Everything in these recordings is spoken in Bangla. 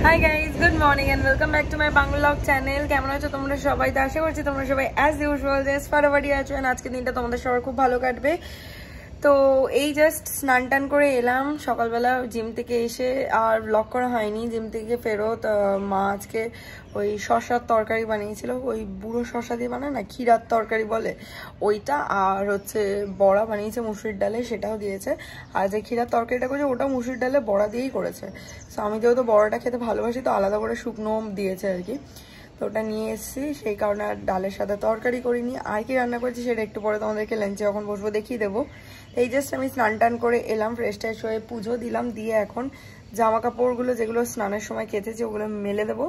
High guys, good morning and welcome back to my Bangla blog channel. কেমন আছো তোমরা সবাই? তো আশা করছি তোমরা সবাই অ্যাজ ইউজুয়াল জাস্ট ফাটাফাটি আছো। আজকের দিনটা তোমাদের সবার খুব ভালো কাটবে। তো এই জাস্ট স্নান টান করে এলাম সকালবেলা জিম থেকে এসে, আর ব্লগ করা হয়নি। জিম থেকে ফেরত মা আজকে ওই শসার তরকারি বানিয়েছিল, ওই বুড়ো শসা দিয়ে বানায় না, ক্ষীরার তরকারি বলে ওইটা, আর হচ্ছে বড়া বানিয়েছে মুসুরির ডালে, সেটাও দিয়েছে। আর যে ক্ষীরার তরকারিটা করেছে ওটা মুসুরির ডালে বড়া দিয়েই করেছে। সো আমি যেহেতু বড়াটা খেতে ভালোবাসি তো আলাদা করে শুকনো দিয়েছে আর কি, তো ওটা নিয়ে এসেছি। সেই কারণে আর ডালের সাথে তরকারি করিনি। আর কি রান্না করেছি সেটা একটু পরে তোমাদেরকে লাঞ্চে যখন বসবো দেখিয়ে দেবো। এই জাস্ট আমি স্নান টান করে এলাম, ফ্রেশ ট্রেশ হয়ে পুজো দিলাম, দিয়ে এখন জামা কাপড়গুলো যেগুলো স্নানের সময় কেচেছি ওগুলো মেলে দেবো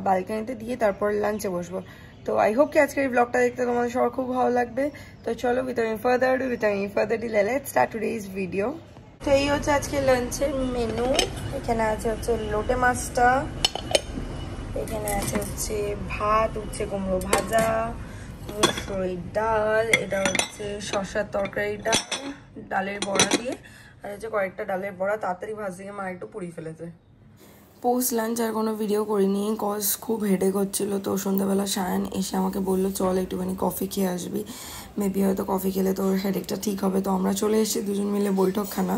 বালকানিতে, দিয়ে তারপর লাঞ্চে বসবো। তো আই হোপ কি আজকের এই ব্লগটা দেখতে তোমাদের সবার খুব ভালো লাগবে। তো চলো without further delay let's start today's video. তো এই হচ্ছে আজকে লাঞ্চের মেনু। এখানে আছে হচ্ছে লোটে মাছটা, এখানে আছে হচ্ছে ভাত, উচ্ছে কুমড়ো ভাজা, মুসুরির ডাল, এটা হচ্ছে শসার তরকারিটা ডালের বড়া দিয়ে, আর হচ্ছে কয়েকটা ডালের বড়া তাড়াতাড়ি ভাজ দিয়ে মা একটু পুড়িয়ে ফেলেছে। পোস্ট লাঞ্চ আর কোনো ভিডিও করিনি, কজ খুব হেডেক হচ্ছিলো। তো সন্ধ্যাবেলা সায়ন এসে আমাকে বললো চল একটুখানি কফি খেয়ে আসবি, মেবি হয়তো কফি খেলে তোর হেডেকটা ঠিক হবে। তো আমরা চলে এসেছি দুজন মিলে বৈঠকখানা।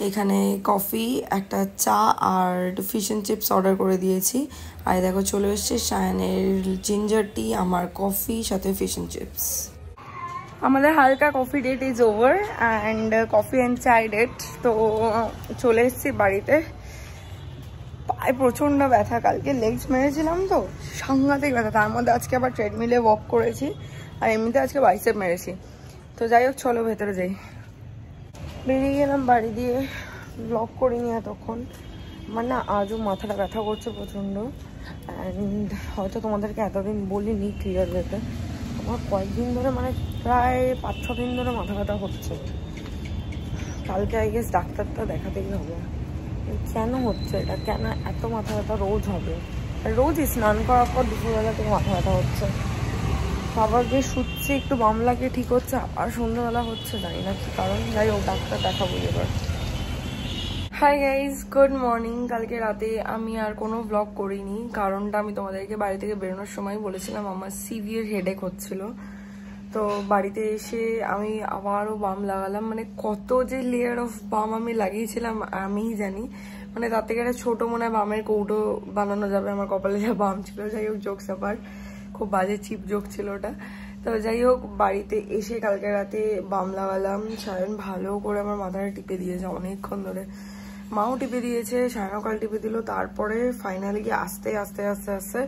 এখানে কফি, একটা চা আর ফিশ অ্যান্ড চিপস অর্ডার করে দিয়েছি। আর দেখো চলে এসছে সায়নের জিঞ্জার টি, আমার কফি সাথে ফিশ অ্যান্ড চিপস। আমাদের হালকা coffee date is over and coffee and chai date. তো চলে এসেছি বাড়িতে। পায়ে প্রচণ্ড ব্যথা, কালকে লেগস মেরেছিলাম তো সাংঘাতিক ব্যথা, তার মধ্যে আজকে আবার ট্রেডমিলে ওয়াক করেছি, আর এমনিতে আজকে বাইসেপ মেরেছি। তো যাই হোক চলো ভেতরে যাই। বেরিয়ে গেলাম বাড়ি দিয়ে, ব্লগ করিনি এতক্ষণ। আমার না আজও মাথাটা ব্যথা করছে প্রচণ্ড, অ্যান্ড হয়তো তোমাদেরকে এতদিন বলিনি ক্লিয়ার যেতে। আমার কয়েকদিন ধরে মানে প্রায় 5-6 দিন ধরে মাথা ব্যথা হচ্ছে। কালকে আই গেস ডাক্তারটা দেখাতেই হবে, কেন হচ্ছে এটা, কেন এত মাথা ব্যথা রোজ হবে। আর রোজই স্নান করার পর দুপুরবেলা থেকে মাথা ব্যথা হচ্ছে। আবার যে শুচ্ছে একটু বাম লাগে ঠিক হচ্ছে, আবার সন্ধ্যাবেলা হচ্ছে, জানি না কি কারণ। যাই হোক ডাক্তার দেখাবো এবার। High guys, good morning. কালকে রাতে আমি আর কোনো ব্লগ করিনি, কারণটা আমি তোমাদেরকে বাড়ি থেকে বেরোনোর সময় বলেছিলাম। আমার সিভিয়ার হেডেক হচ্ছিল। তো বাড়িতে এসে আমি আবারও বাম লাগালাম, মানে কত যে লেয়ার অফ বাম আমি লাগিয়েছিলাম আমিই জানি। মানে তার থেকে একটা ছোটো মনে হয় বামের কৌটো বানানো যাবে, আমার কপালে যা বাম ছিল। যাই হোক জোকস আবার, খুব বাজে চিপ জোক ছিল ওটা। তো যাই হোক বাড়িতে এসে কালকে রাতে বাম লাগালাম। সায়ন ভালো করে আমার মাথাটা টিপে দিয়েছে অনেকক্ষণ ধরে, মাও টিপে দিয়েছে, সায়নও কাল টিপে দিল। তারপরে ফাইনালি গিয়ে আস্তে আস্তে আস্তে আস্তে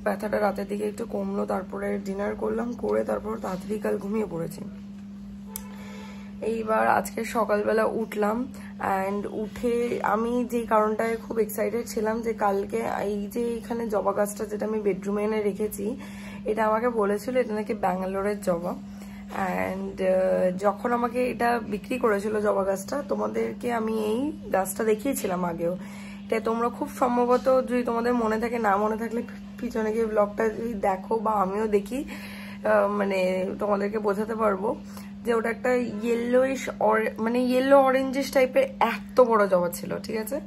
ব্যথাটা রাতের দিকে একটু কমলো। তারপরে ডিনার করলাম, করে তারপর তাড়াতাড়ি কাল ঘুমিয়ে পড়েছি। এইবার আজকে সকালবেলা উঠলাম, অ্যান্ড উঠে আমি যেই কারণটায় খুব এক্সাইটেড ছিলাম যে কালকে এই যে এখানে জবা গাছটা যেটা আমি বেডরুমে এনে রেখেছি, এটা আমাকে বলেছিল এটা নাকি ব্যাঙ্গালোরের জবা। অ্যান্ড যখন আমাকে এটা বিক্রি করেছিল জবা গাছটা, তোমাদেরকে আমি এই গাছটা দেখিয়েছিলাম আগেও। এটা তোমরা খুব সম্ভবত, যদি তোমাদের মনে থাকে, না মনে থাকলে পিছনে গিয়ে ব্লগটা যদি দেখো বা আমিও দেখি, মানে তোমাদেরকে বোঝাতে পারবো যে ওটা একটা ইয়েলোইশ মানে ইয়েলো অরেঞ্জিশ টাইপের এত বড় জবা ছিল, ঠিক আছে।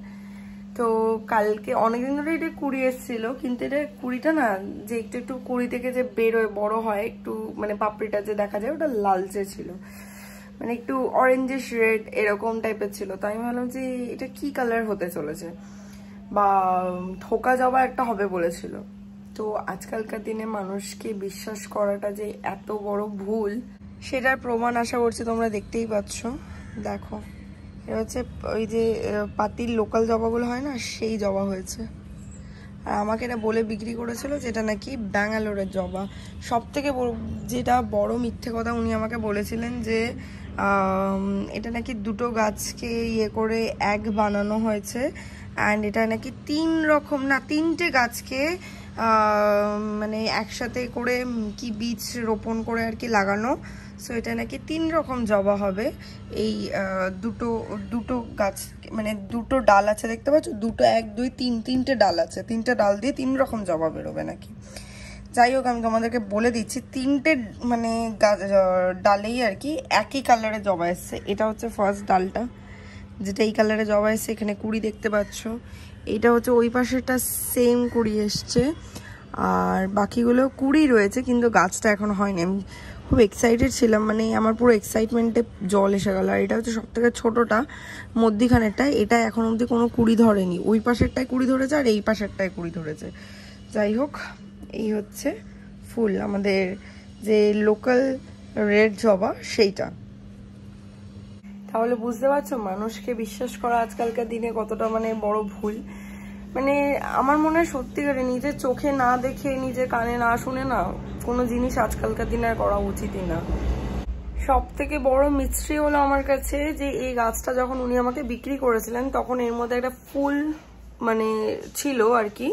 তো কালকে অনেকদিন ধরে এটা কুড়ি এসেছিল, কিন্তু এটা কুড়িটা না, যে একটু একটু কুড়ি থেকে যে বেরোয় বড় হয় একটু, মানে পাপড়িটা যে দেখা যায় ওটা লালচে ছিল, মানে একটু অরেঞ্জিশ রেড এরকম টাইপের ছিল। তো আমি ভাবলাম যে এটা কি কালার হতে চলেছে, বা থোকা জবা একটা হবে বলেছিল। তো আজকালকার দিনে মানুষকে বিশ্বাস করাটা যে এত বড় ভুল, সেটার প্রমাণ আশা করছি তোমরা দেখতেই পাচ্ছ। দেখো এটা হচ্ছে ওই যে পাতির লোকাল জবাগুলো হয় না, সেই জবা হয়েছে। আর আমাকে এটা বলে বিক্রি করেছিল যেটা নাকি ব্যাঙ্গালোরের জবা। সব থেকে যেটা বড় মিথ্যে কথা উনি আমাকে বলেছিলেন যে এটা নাকি দুটো গাছকে ইয়ে করে এক বানানো হয়েছে, অ্যান্ড এটা নাকি তিনটে গাছকে মানে একসাথে করে কি বীজ রোপণ করে আর কি লাগানো। সো এটা নাকি 3 রকম জবা হবে। এই দুটো গাছ, মানে দুটো ডাল আছে দেখতে পাচ্ছ, 3টে ডাল আছে, 3টে ডাল দিয়ে 3 রকম জবা বেরোবে নাকি। যাই হোক আমি তোমাদেরকে বলে দিচ্ছি, 3টে মানে ডালেই আর কি একই কালারের জবা এসছে। এটা হচ্ছে ফার্স্ট ডালটা, যেটা এই কালারে জবা এসছে, এখানে কুড়ি দেখতে পাচ্ছ। এইটা হচ্ছে ওই পাশেরটা সেম কুড়ি এসছে, আর বাকিগুলো কুড়ি রয়েছে কিন্তু গাছটা এখন হয়নি। আমি খুব এক্সাইটেড ছিলাম, মানে আমার পুরো এক্সাইটমেন্টে জল এসে গেল। আর এটা হচ্ছে সব থেকে ছোটোটা, মধ্যিখানেরটা, এটা এখন অবধি কোনো কুড়ি ধরেনি। ওই পাশেরটায় কুড়ি ধরেছে আর এই পাশেরটায় কুড়ি ধরেছে। যাই হোক, এই হচ্ছে ফুল আমাদের যে লোকাল রেড জবা সেইটা। তাহলে বুঝতে পারছো মানুষকে বিশ্বাস করা আজকালকার দিনে কতটা মানে বড় ভুল। মানে আমার মনে হয় সত্যিকারে নিজের চোখে না দেখে, নিজের কানে না শুনে না কোনো জিনিস আজকালকার দিনে আর করা উচিতই না। সব থেকে বড় মিস্ট্রি হলো আমার কাছে যে এই গাছটা যখন উনি আমাকে বিক্রি করেছিলেন তখন এর মধ্যে একটা ফুল মানে ছিল আর কি,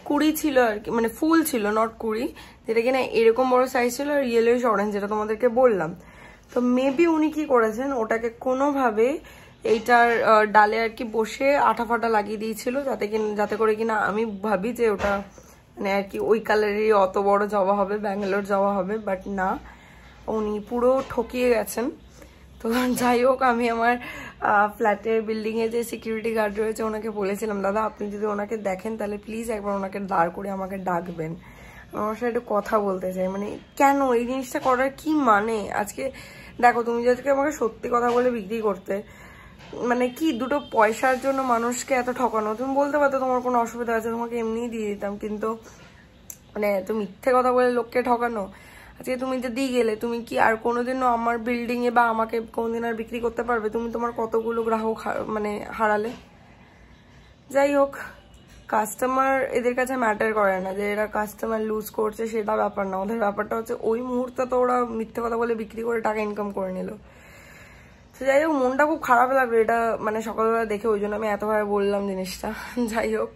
কুড়ি ছিল আর কি, মানে ফুল ছিল নট কুড়ি, যেটা কিনা এরকম বড় সাইজ ছিল আর ইয়েলোইশ অরেঞ্জ, যেটা তোমাদেরকে বললাম। তো মেবি উনি কি করেছেন, ওটাকে কোনোভাবে এইটার ডালে আর কি বসে আঠা ফাটা লাগিয়ে দিয়েছিল, যাতে করে কিনা আমি ভাবি যে ওটা মানে আর কি ওই কালারেরই অত বড় জবা হবে, ব্যাঙ্গালোর জবা হবে, বাট না, উনি পুরো ঠকিয়ে গেছেন। তো যাই হোক, আমি আমার ফ্ল্যাটের বিল্ডিংয়ে যে সিকিউরিটি গার্ড রয়েছে ওনাকে বলেছিলাম, দাদা আপনি যদি ওনাকে দেখেন তাহলে প্লিজ একবার ওনাকে দাঁড় করে আমাকে ডাকবেন, আমার সাথে একটু কথা বলতে চাই। মানে কেন এই জিনিসটা করার কি মানে? আজকে দেখো, তুমি যদি আমাকে সত্যি কথা বলে বিক্রি করতে, মানে কি দুটো পয়সার জন্য মানুষকে এত ঠকানো? তুমি বলতে পারতো তোমার কোনো অসুবিধা আছে, তোমাকে এমনিই দিয়ে দিতাম, কিন্তু মানে এত মিথ্যে কথা বলে লোককে ঠকানো। আজকে তুমি যদি গেলে, তুমি কি আর কোনোদিনও আমার বিল্ডিং এ বা আমাকে কোনোদিন আর বিক্রি করতে পারবে? তুমি তোমার কতগুলো গ্রাহক মানে হারালে। যাই হোক, কাস্টমার এদের কাছে ম্যাটার করে না, যে এরা কাস্টমার লুজ করছে সেটা ব্যাপার না, ওদের ব্যাপারটা হচ্ছে ওই মুহূর্তে তো ওরা মিথ্যে কথা বলে বিক্রি করে টাকা ইনকাম করে নিল। তো যাই হোক, মনটা খুব খারাপ লাগলো এটা মানে সকালবেলা দেখে, ওই জন্য আমি এতভাবে বললাম জিনিসটা। যাই হোক,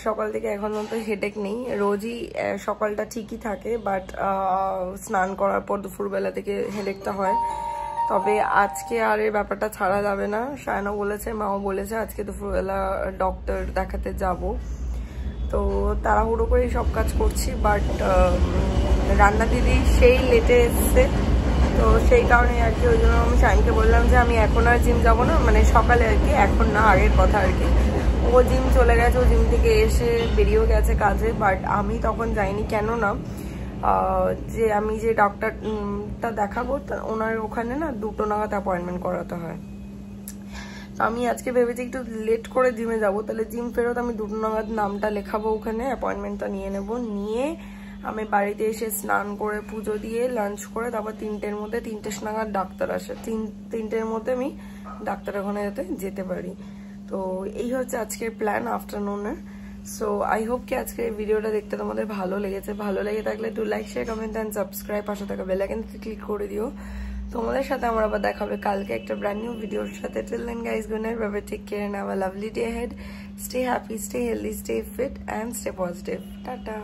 সকাল থেকে এখন পর্যন্ত হেডেক নেই, রোজই সকালটা ঠিকই থাকে, বাট স্নান করার পর দুপুরবেলা থেকে হেডেকটা হয়। তবে আজকে আর এই ব্যাপারটা ছাড়া যাবে না, সায়নও বলেছে, মাও বলেছে আজকে দুপুরবেলা ডক্টর দেখাতে যাব। তো তাড়াহুড়ো করেই সব কাজ করছি, বাট রান্না দিদি সেই লেটে এসছে, তো সেই কারণে আর কি ওই জন্য আমি সায়নকে বললাম যে আমি এখন আর জিম যাবো না, মানে সকালে আর কি, এখন না, আগের কথা আর কি। ও জিম চলে গেছে, ও জিম থেকে এসে বেরিয়েও গেছে কাজে, বাট আমি তখন যাইনি। কেন না, যে আমি যে ডক্টরটা দেখাবো ওনার ওখানে না 2টো নাগাদ অ্যাপয়েন্টমেন্ট করাতে হয়। তো আমি আজকে ভেবেছি একটু লেট করে জিমে যাব, তাহলে জিম ফেরত আমি 2টো নাগাদ নামটা লেখাবো ওখানে, অ্যাপয়েন্টমেন্টটা নিয়ে নেব, নিয়ে আমি বাড়িতে এসে স্নান করে পুজো দিয়ে লাঞ্চ করে তারপর 3টের মধ্যে, 3টে নাগাদ ডাক্তার আসে, 3টের মধ্যে আমি ডাক্তার ওখানে যাতে যেতে পারি। তো এই হচ্ছে আজকের প্ল্যান আফটারনুনের। সো আই হোপ কি আজকের ভিডিওটা দেখতে তোমাদের ভালো লেগেছে। ভালো লেগে থাকলে একটু like, share, comment and subscribe, পাশে থাকা বেল আইকনটি ক্লিক করে দিও। তোমাদের সাথে আমার আবার দেখা হবে কালকে একটা ব্র্যান্ড নিউ ভিডিওর সাথে। Till then guys, good night, bye bye, take care and have a lovely day ahead. Stay happy, stay healthy, stay fit and stay positive. Tata.